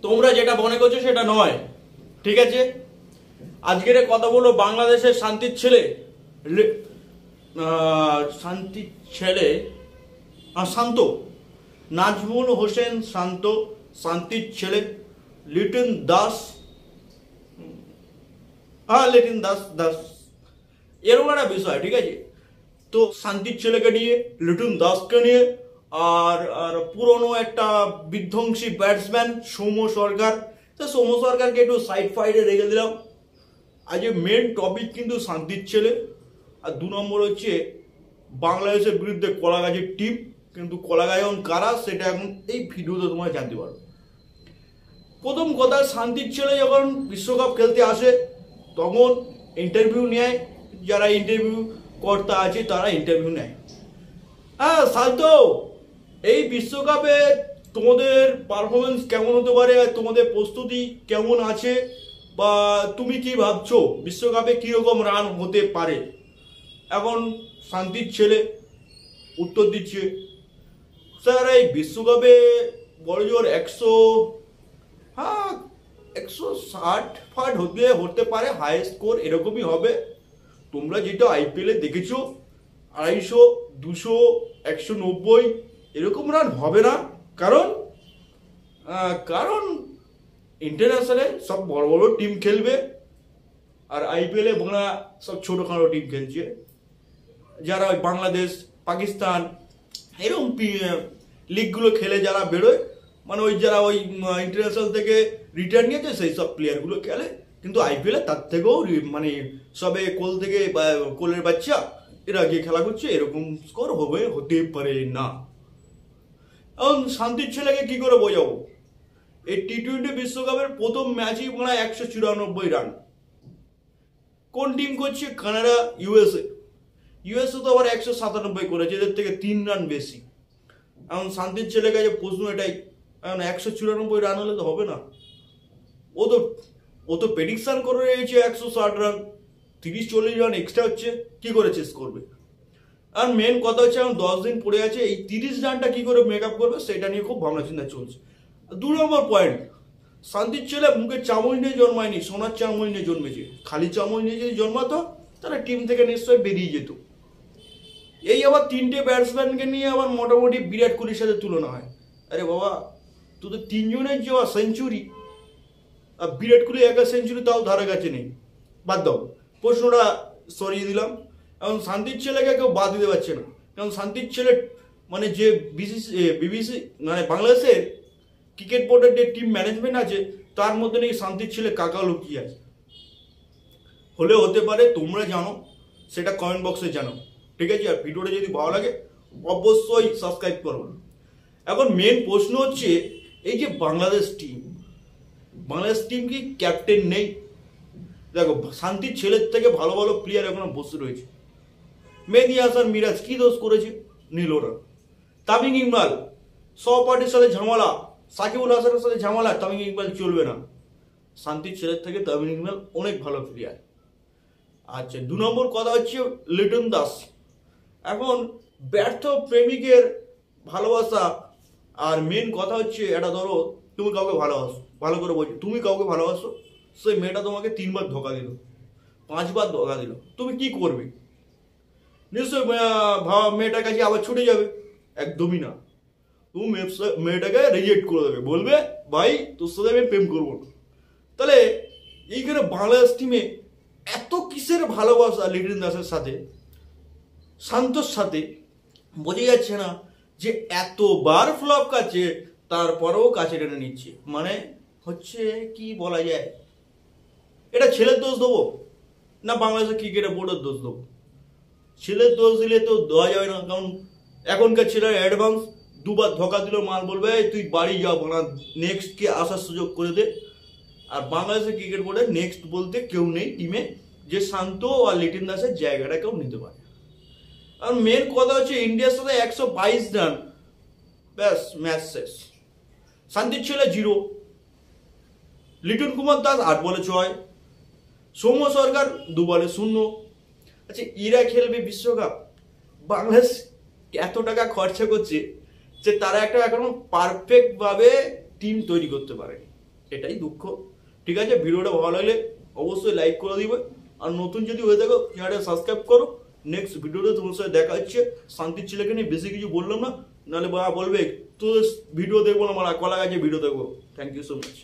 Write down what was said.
তোমরা যেটা মনে করছো সেটা নয়, ঠিক আছে। আজকের কথা বলো বাংলাদেশের শান্তির ছেলে শান্ত, নাজমুল হোসেন শান্ত, শান্তির ছেলে লিটন দাস, লিটন দাস এরকম একটা বিষয়, ঠিক আছে। তো শান্তির ছেলেকে নিয়ে, লিটন দাসকে নিয়ে, আর পুরনো একটা বিধ্বংসী ব্যাটসম্যান সৌম্য সরকার, তো সৌম্য সরকারকে একটু সাইডে রেখে দিলাম। আজ মেন টপিক কিন্তু শান্তির ছেলে, আর 2 নম্বর হচ্ছে বাংলাদেশের বিরুদ্ধে কলাগাছের টিম। কিন্তু কলাগাছ এখন কারা সেটা এখন এই ভিডিওতে তোমরা জানতে পারবে। প্রথম কথা, শান্তির ছেলে যখন বিশ্বকাপ খেলতে আসে তখন ইন্টারভিউ নেয়, যারা ইন্টারভিউ কর্তা আছে তারা ইন্টারভিউ নেয়। শান্ত, এই বিশ্বকাপে তোমাদের পারফরমেন্স কেমন হতে পারে, তোমাদের প্রস্তুতি কেমন আছে, বা তুমি কি ভাবছো বিশ্বকাপে কিরকম রান হতে পারে। এখন শান্তির ছেলে উত্তর দিচ্ছে, স্যার এই বিশ্বকাপে বড় জোর 160 হতে পারে, হাই স্কোর এরকমই হবে। তোমরা যেটা আইপিএলে দেখেছো 250, 200, 190 এরকম রান হবে না, কারণ ইন্টারন্যাশনালে সব বড় বড় টিম খেলবে, আর আইপিএলে বাংলা সব ছোটখাটো টিম খেলছে, যারা বাংলাদেশ, পাকিস্তান এরকম লিগগুলো খেলে যারা বেরোয়, মানে ওই যারা ওই ইন্টারন্যাশনাল থেকে রিটার্ন নিয়েছে সেই সব প্লেয়ারগুলো খেলে। কিন্তু আইপিএলে তার থেকেও মানে সবে কোলের বাচ্চা এরা গিয়ে খেলা করছে, এরকম স্কোর হতে পারে না। এখন শান্তির ছেলেকে কি করে বোঝাবো, এই টি-20 বিশ্বকাপের প্রথম ম্যাচই মানে 194 রান। কোন টিম করছে? কানাডা, ইউএসএ তো আবার 197 করেছে, এদের থেকে 3 রান বেশি। এখন শান্তির ছেলের কাছে প্রশ্ন এটাই, এখন 194 রান হলে তো হবে না। ও তো প্রেডিকশন করে রয়েছে 160 রান, 30-40 রান এক্সট্রা হচ্ছে, কি করে চেস করবে। আর মেন কথা হচ্ছে এখন 10 দিন পড়ে আছে, এই 30 রানটা কি করে মেক আপ করবে সেটা নিয়ে খুব ভাবনা চিন্তা চলছে। 2 নম্বর পয়েন্ট, শান্তির ছেলে মুখে চামচ নিয়ে জন্মায়নি, সোনার চামচ নিয়ে জন্মেছে। খালি চামচ নিয়ে যদি জন্মাতো তাহলে টিম থেকে নিশ্চয়ই বেরিয়ে যেত। এই আবার 3টে ব্যাটসম্যানকে নিয়ে আবার মোটামুটি বিরাট কোহলির সাথে তুলনা হয়। আরে বাবা, তোদের 3 জনের যে সেঞ্চুরি, আর বিরাট কোহলি একা সেঞ্চুরি তাও ধারে কাছে নেই। বাদ দাও, প্রশ্নটা সরিয়ে দিলাম। এখন শান্তির ছেলেকে কেউ বাদ দিতে পারছে না, কারণ শান্তির ছেলে মানে যে বিবিসি মানে বাংলাদেশের ক্রিকেট বোর্ডের যে টিম ম্যানেজমেন্ট আছে তার মধ্যে নাকি শান্তির ছেলে কাকা লুকিয়ে আছে। হলে হতে পারে, তোমরা জানো সেটা কমেন্ট বক্সে জানো, ঠিক আছে। আর ভিডিওটা যদি ভালো লাগে অবশ্যই সাবস্ক্রাইব করো। এখন মেন প্রশ্ন হচ্ছে, এই যে বাংলাদেশ টিম কি ক্যাপ্টেন নেই? দেখো, শান্তির ছেলের থেকে ভালো ভালো প্লেয়ার এখনো বসে রয়েছে। মেহেদী হাসান মিরাজ কি দোষ করেছে? নিল না। তামিম ইকবাল সহপাঠীর সাথে ঝামেলা, সাকিবুল হাসানের সাথে ঝামেলা, তামিম ইকবাল চলবে না। শান্তির ছেলের থেকে তামিম ইকবাল অনেক ভালো প্লেয়ার। আচ্ছা, 2 নম্বর কথা হচ্ছে লিটন দাস। এখন ব্যর্থ প্রেমিকের ভালোবাসা, আর মেন কথা হচ্ছে এটা, ধরো তুমি কাউকে ভালোবাসো, ভালো করে বলছো, তুমি কাউকে ভালোবাসো, সেই মেয়েটা তোমাকে 3 বার ধোকা দিল, 5 বার ধোকা দিল, তুমি কি করবে? নিশ্চয়ই মেয়েটার কাছে আবার ছুটে যাবে? একদমই না, তুমি মেয়েটাকে রিজেক্ট করে দেবে, বলবে ভাই তোর সাথে আমি প্রেম করবো না। তাহলে এইখানে বাংলাদেশ টিমে এত কিসের ভালোবাসা লিটন দাসের সাথে, শান্তর সাথে, বোঝা যাচ্ছে না যে এতবার ফ্লপ কাছে তারপরেও কাছে টেনে নিচ্ছে। মানে হচ্ছে কি বলা যায়, এটা ছেলের দোষ দেবো না বাংলাদেশের ক্রিকেটের বোর্ডের দোষ দেবো? ছেলের দোষ দিলে তো দেওয়া যাবে না, কারণ এখনকার ছেলেরা অ্যাডভান্স, 2 বার ধোকা দিল মাল বলবে তুই বাড়ি যাও, না নেক্সটকে আসার সুযোগ করে দে। আর বাংলাদেশের ক্রিকেট বোর্ডে নেক্সট বলতে কেউ নেই টিমে, যে শান্ত আর লিটন দাসের জায়গাটা কেউ নিতে পারে। আর মেন কথা হচ্ছে ইন্ডিয়ার সাথে 122 রান, ব্যাস ম্যাচ শেষ। শান্তির ছেলে 0, লিটন কুমার দাস 8 বলে 6, সৌম্য সরকার 2 বলে 0। আচ্ছা, এরা খেলবে বিশ্বকাপ? বাংলাদেশ এত টাকা খরচা করছে, যে তারা একটা এখনো পারফেক্ট ভাবে টিম তৈরি করতে পারেনি, এটাই দুঃখ। ঠিক আছে, ভিডিওটা ভালো লাগলে অবশ্যই লাইক করে দিবে, আর নতুন যদি হয়ে থাকো চ্যানেলটা সাবস্ক্রাইব করো। নেক্সট ভিডিওতে তোমার সাথে দেখা হচ্ছে। শান্তির ছেলেকে নিয়ে বেশি কিছু বললাম না, নাহলে বা বলবে তো ভিডিও দেখবো না, আমার কলা গাছে ভিডিও দেখবো। Thank you so much.